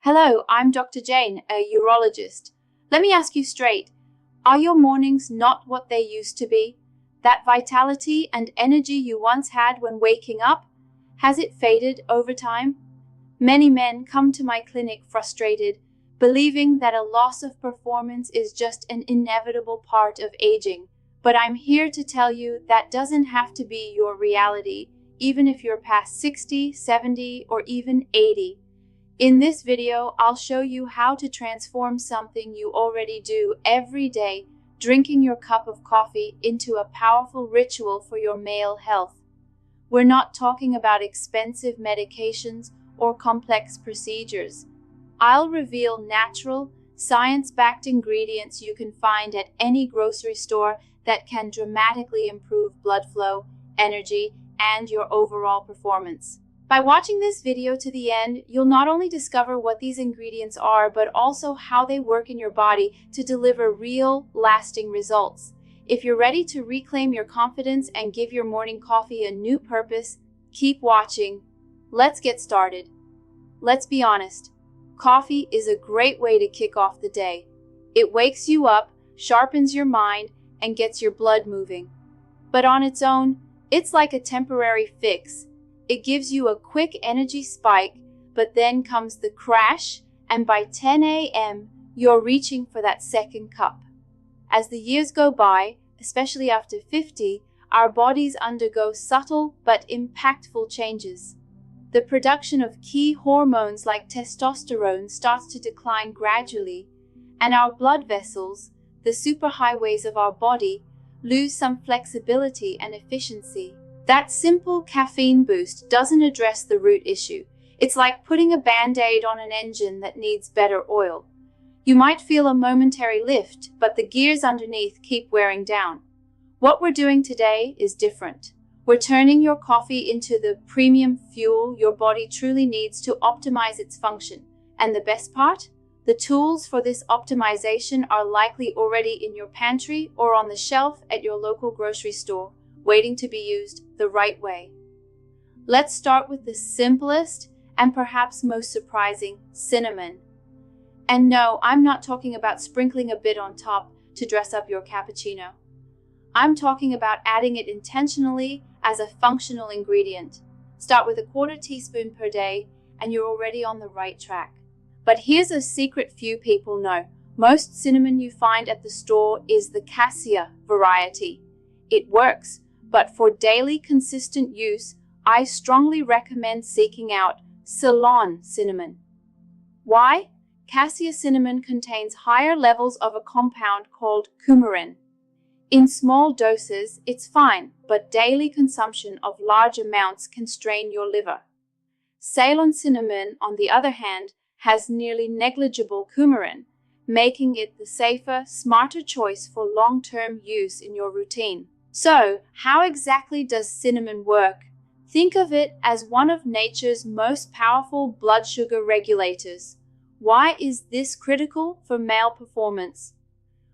Hello, I'm Dr. Jane, a urologist. Let me ask you straight, are your mornings not what they used to be? That vitality and energy you once had when waking up, has it faded over time? Many men come to my clinic frustrated, believing that a loss of performance is just an inevitable part of aging. But I'm here to tell you that doesn't have to be your reality, even if you're past 60, 70, or even 80. In this video, I'll show you how to transform something you already do every day, drinking your cup of coffee, into a powerful ritual for your male health. We're not talking about expensive medications or complex procedures. I'll reveal natural, science-backed ingredients you can find at any grocery store that can dramatically improve blood flow, energy, and your overall performance. By watching this video to the end, you'll not only discover what these ingredients are, but also how they work in your body to deliver real, lasting results. If you're ready to reclaim your confidence and give your morning coffee a new purpose, keep watching. Let's get started. Let's be honest, coffee is a great way to kick off the day. It wakes you up, sharpens your mind, and gets your blood moving. But on its own, it's like a temporary fix. It gives you a quick energy spike, but then comes the crash, and by 10 a.m., you're reaching for that second cup. As the years go by, especially after 50, our bodies undergo subtle but impactful changes. The production of key hormones like testosterone starts to decline gradually, and our blood vessels, the superhighways of our body, lose some flexibility and efficiency. That simple caffeine boost doesn't address the root issue. It's like putting a band-aid on an engine that needs better oil. You might feel a momentary lift, but the gears underneath keep wearing down. What we're doing today is different. We're turning your coffee into the premium fuel your body truly needs to optimize its function. And the best part? The tools for this optimization are likely already in your pantry or on the shelf at your local grocery store, waiting to be used the right way. Let's start with the simplest and perhaps most surprising, cinnamon. And no, I'm not talking about sprinkling a bit on top to dress up your cappuccino. I'm talking about adding it intentionally as a functional ingredient. Start with a 1/4 teaspoon per day and you're already on the right track. But here's a secret few people know. Most cinnamon you find at the store is the cassia variety. It works, but for daily consistent use, I strongly recommend seeking out Ceylon cinnamon. Why? Cassia cinnamon contains higher levels of a compound called coumarin. In small doses, it's fine, but daily consumption of large amounts can strain your liver. Ceylon cinnamon, on the other hand, has nearly negligible coumarin, making it the safer, smarter choice for long-term use in your routine. So, how exactly does cinnamon work? Think of it as one of nature's most powerful blood sugar regulators. Why is this critical for male performance?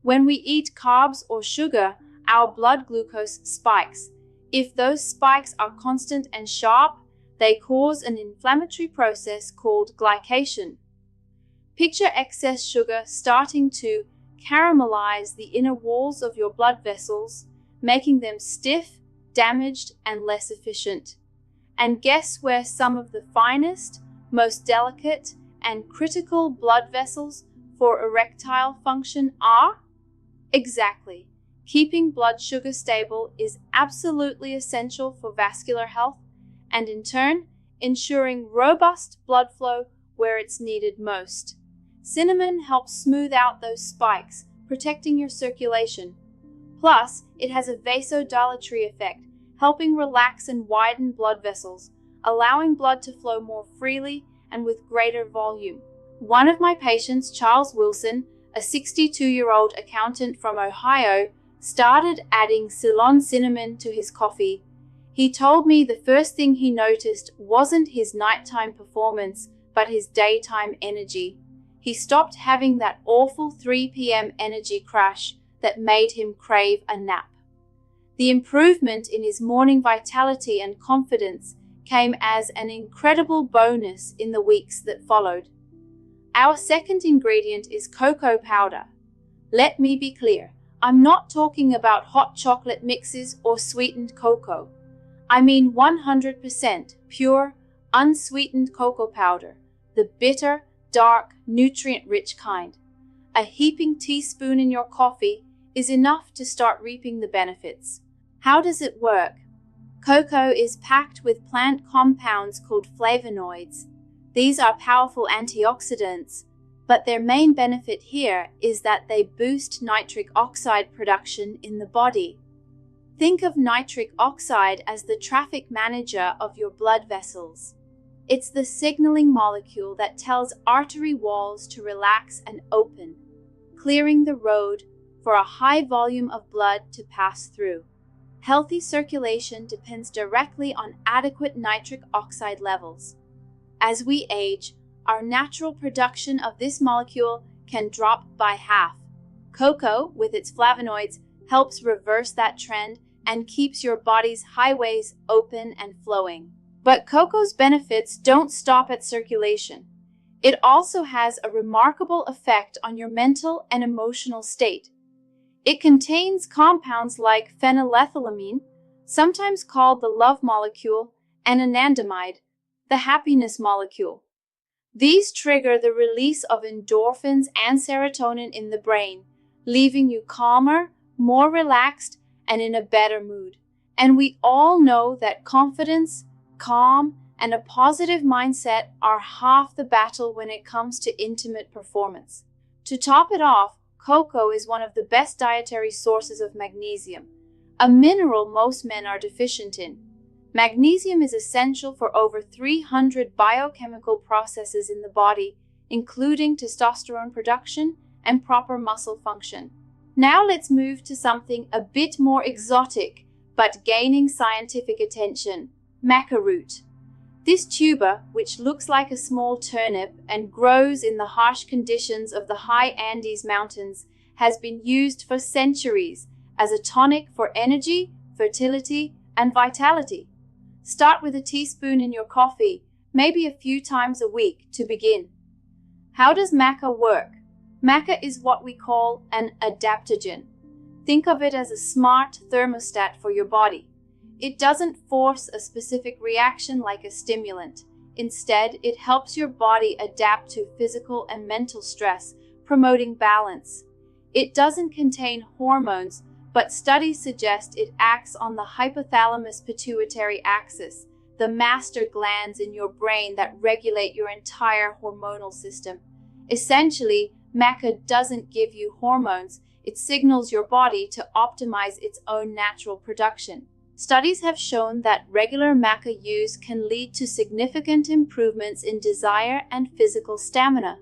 When we eat carbs or sugar, our blood glucose spikes. If those spikes are constant and sharp, they cause an inflammatory process called glycation. Picture excess sugar starting to caramelize the inner walls of your blood vessels, making them stiff, damaged, and less efficient. And guess where some of the finest, most delicate, and critical blood vessels for erectile function are? Exactly. Keeping blood sugar stable is absolutely essential for vascular health, and in turn, ensuring robust blood flow where it's needed most. Cinnamon helps smooth out those spikes, protecting your circulation. Plus, it has a vasodilatory effect, helping relax and widen blood vessels, allowing blood to flow more freely and with greater volume. One of my patients, Charles Wilson, a 62-year-old accountant from Ohio, started adding Ceylon cinnamon to his coffee. He told me the first thing he noticed wasn't his nighttime performance, but his daytime energy. He stopped having that awful 3 p.m. energy crash that made him crave a nap. The improvement in his morning vitality and confidence came as an incredible bonus in the weeks that followed. Our second ingredient is cocoa powder. Let me be clear, I'm not talking about hot chocolate mixes or sweetened cocoa. I mean 100% pure, unsweetened cocoa powder, the bitter, dark, nutrient-rich kind. A heaping teaspoon in your coffee is enough to start reaping the benefits. How does it work? Cocoa is packed with plant compounds called flavonoids. These are powerful antioxidants, but their main benefit here is that they boost nitric oxide production in the body. Think of nitric oxide as the traffic manager of your blood vessels. It's the signaling molecule that tells artery walls to relax and open, clearing the road for a high volume of blood to pass through. Healthy circulation depends directly on adequate nitric oxide levels. As we age, our natural production of this molecule can drop by half. Cocoa, with its flavonoids, helps reverse that trend and keeps your body's highways open and flowing. But cocoa's benefits don't stop at circulation. It also has a remarkable effect on your mental and emotional state. It contains compounds like phenylethylamine, sometimes called the love molecule, and anandamide, the happiness molecule. These trigger the release of endorphins and serotonin in the brain, leaving you calmer, more relaxed, and in a better mood. And we all know that confidence, calm, and a positive mindset are half the battle when it comes to intimate performance. To top it off, cocoa is one of the best dietary sources of magnesium, a mineral most men are deficient in. Magnesium is essential for over 300 biochemical processes in the body, including testosterone production and proper muscle function. Now let's move to something a bit more exotic, but gaining scientific attention: Maca Root. This tuber, which looks like a small turnip and grows in the harsh conditions of the high Andes Mountains, has been used for centuries as a tonic for energy, fertility, and vitality. Start with a teaspoon in your coffee, maybe a few times a week to begin. How does maca work? Maca is what we call an adaptogen. Think of it as a smart thermostat for your body. It doesn't force a specific reaction like a stimulant. Instead, it helps your body adapt to physical and mental stress, promoting balance. It doesn't contain hormones, but studies suggest it acts on the hypothalamus-pituitary axis, the master glands in your brain that regulate your entire hormonal system. Essentially, maca doesn't give you hormones, it signals your body to optimize its own natural production. Studies have shown that regular maca use can lead to significant improvements in desire and physical stamina.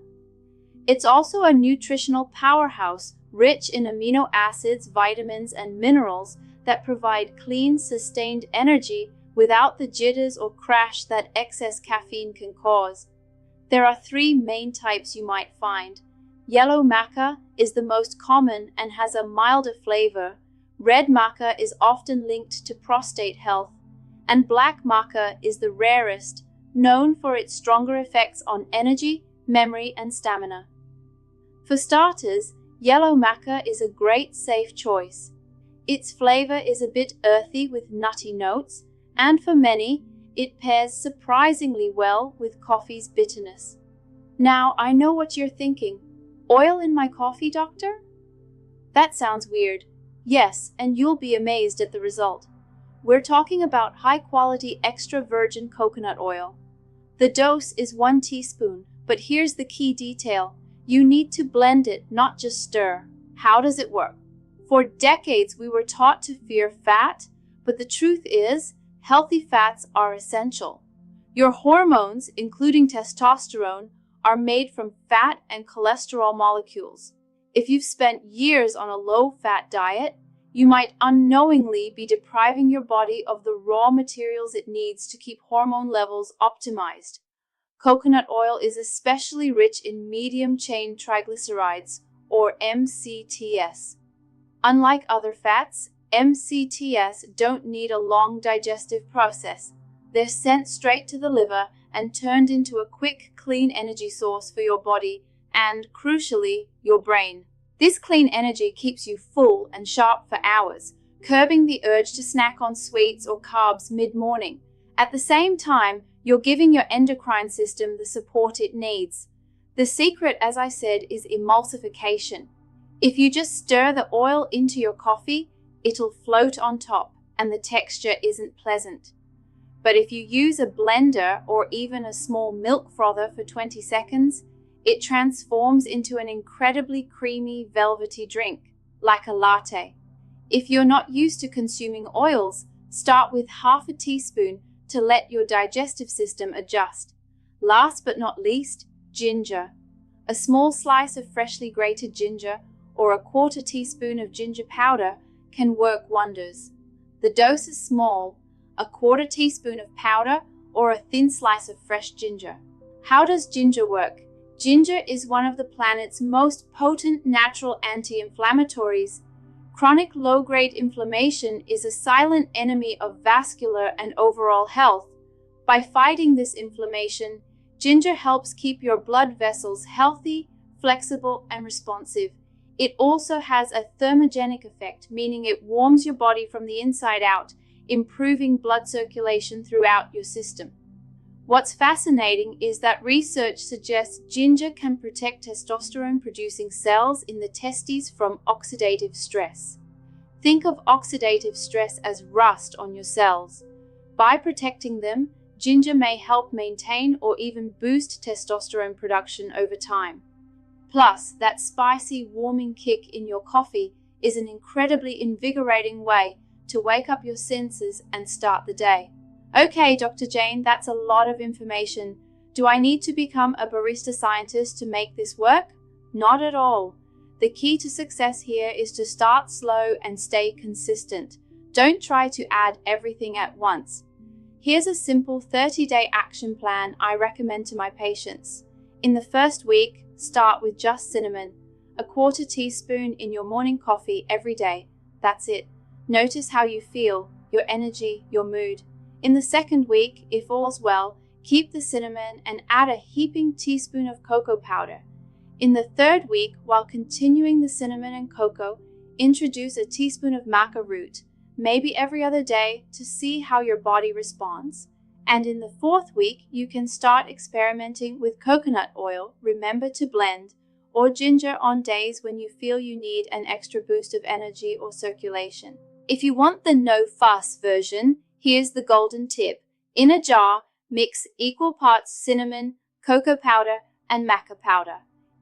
It's also a nutritional powerhouse, rich in amino acids, vitamins, and minerals that provide clean, sustained energy without the jitters or crash that excess caffeine can cause. There are 3 main types you might find. Yellow maca is the most common and has a milder flavor. Red maca is often linked to prostate health, and black maca is the rarest, known for its stronger effects on energy, memory, and stamina. For starters, yellow maca is a great safe choice. Its flavor is a bit earthy with nutty notes, and for many, it pairs surprisingly well with coffee's bitterness. Now, I know what you're thinking. Oil in my coffee, doctor? That sounds weird. Yes, and you'll be amazed at the result. We're talking about high-quality extra virgin coconut oil. The dose is 1 teaspoon, but here's the key detail. You need to blend it, not just stir. How does it work? For decades, we were taught to fear fat, but the truth is, healthy fats are essential. Your hormones, including testosterone, are made from fat and cholesterol molecules. If you've spent years on a low-fat diet, you might unknowingly be depriving your body of the raw materials it needs to keep hormone levels optimized. Coconut oil is especially rich in medium-chain triglycerides, or MCTs. Unlike other fats, MCTs don't need a long digestive process. They're sent straight to the liver and turned into a quick, clean energy source for your body and, crucially, your brain. This clean energy keeps you full and sharp for hours, curbing the urge to snack on sweets or carbs mid-morning. At the same time, you're giving your endocrine system the support it needs. The secret, as I said, is emulsification. If you just stir the oil into your coffee, it'll float on top, and the texture isn't pleasant. But if you use a blender or even a small milk frother for 20 seconds, it transforms into an incredibly creamy, velvety drink, like a latte. If you're not used to consuming oils, start with half a teaspoon to let your digestive system adjust. Last but not least, ginger. A small slice of freshly grated ginger or a quarter teaspoon of ginger powder can work wonders. The dose is small, a quarter teaspoon of powder or a thin slice of fresh ginger. How does ginger work? Ginger is one of the planet's most potent natural anti-inflammatories. Chronic low-grade inflammation is a silent enemy of vascular and overall health. By fighting this inflammation, ginger helps keep your blood vessels healthy, flexible, and responsive. It also has a thermogenic effect, meaning it warms your body from the inside out, improving blood circulation throughout your system. What's fascinating is that research suggests ginger can protect testosterone-producing cells in the testes from oxidative stress. Think of oxidative stress as rust on your cells. By protecting them, ginger may help maintain or even boost testosterone production over time. Plus, that spicy, warming kick in your coffee is an incredibly invigorating way to wake up your senses and start the day. Okay, Dr. Jane, that's a lot of information. Do I need to become a barista scientist to make this work? Not at all. The key to success here is to start slow and stay consistent. Don't try to add everything at once. Here's a simple 30-day action plan I recommend to my patients. In the first week, start with just cinnamon, a quarter teaspoon in your morning coffee every day. That's it. Notice how you feel, your energy, your mood. In the second week, if all's well, keep the cinnamon and add a heaping teaspoon of cocoa powder. In the third week, while continuing the cinnamon and cocoa, introduce a teaspoon of Maca Root, maybe every other day, to see how your body responds. And in the fourth week, you can start experimenting with coconut oil, remember to blend, or ginger on days when you feel you need an extra boost of energy or circulation. If you want the no-fuss version, here's the golden tip. In a jar, mix equal parts cinnamon, cocoa powder, and maca powder.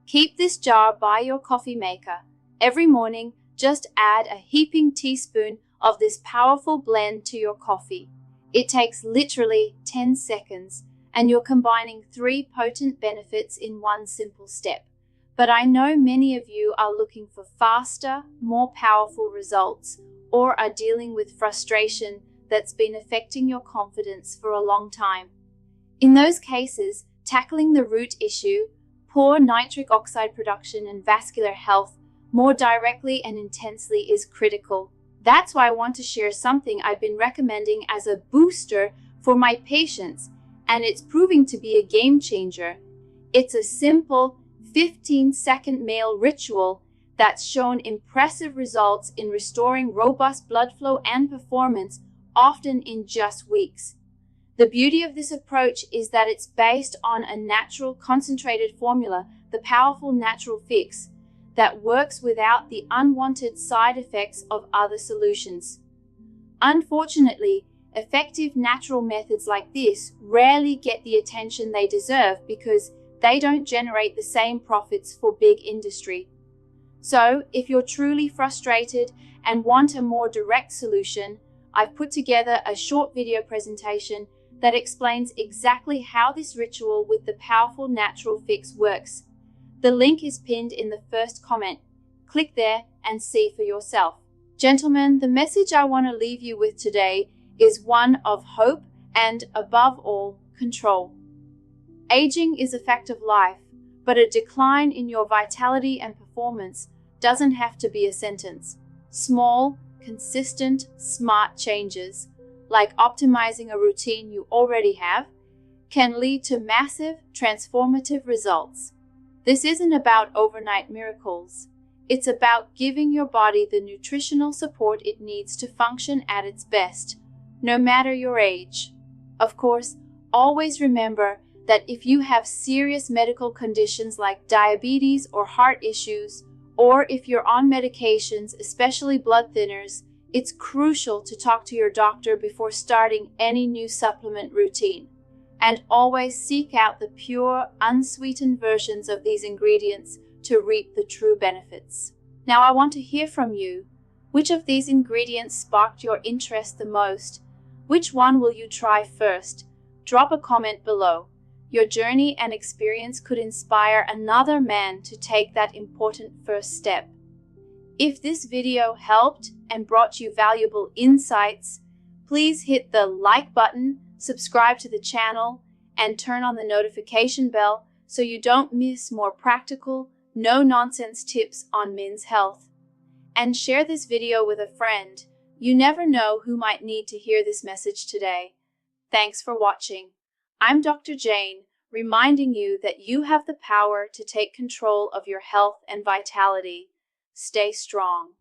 Keep this jar by your coffee maker. Every morning, just add a heaping teaspoon of this powerful blend to your coffee. It takes literally 10 seconds, and you're combining 3 potent benefits in one simple step. But I know many of you are looking for faster, more powerful results, or are dealing with frustration that's been affecting your confidence for a long time. In those cases, tackling the root issue, poor nitric oxide production and vascular health, more directly and intensely is critical. That's why I want to share something I've been recommending as a booster for my patients, and it's proving to be a game changer. It's a simple 15-second meal ritual that's shown impressive results in restoring robust blood flow and performance, often in just weeks. The beauty of this approach is that it's based on a natural concentrated formula, the powerful natural fix, that works without the unwanted side effects of other solutions. Unfortunately, effective natural methods like this rarely get the attention they deserve because they don't generate the same profits for big industry. So, if you're truly frustrated and want a more direct solution, I've put together a short video presentation that explains exactly how this ritual with the powerful natural fix works. The link is pinned in the first comment. Click there and see for yourself. Gentlemen, the message I want to leave you with today is one of hope and, above all, control. Aging is a fact of life, but a decline in your vitality and performance doesn't have to be a sentence. Small, consistent, smart changes, like optimizing a routine you already have, can lead to massive, transformative results. This isn't about overnight miracles. It's about giving your body the nutritional support it needs to function at its best, no matter your age. Of course, always remember that if you have serious medical conditions like diabetes or heart issues, or if you're on medications, especially blood thinners, it's crucial to talk to your doctor before starting any new supplement routine. And always seek out the pure, unsweetened versions of these ingredients to reap the true benefits. Now I want to hear from you. Which of these ingredients sparked your interest the most? Which one will you try first? Drop a comment below. Your journey and experience could inspire another man to take that important first step. If this video helped and brought you valuable insights, please hit the like button, subscribe to the channel, and turn on the notification bell so you don't miss more practical, no-nonsense tips on men's health. And share this video with a friend. You never know who might need to hear this message today. Thanks for watching. I'm Dr. Jane, reminding you that you have the power to take control of your health and vitality. Stay strong.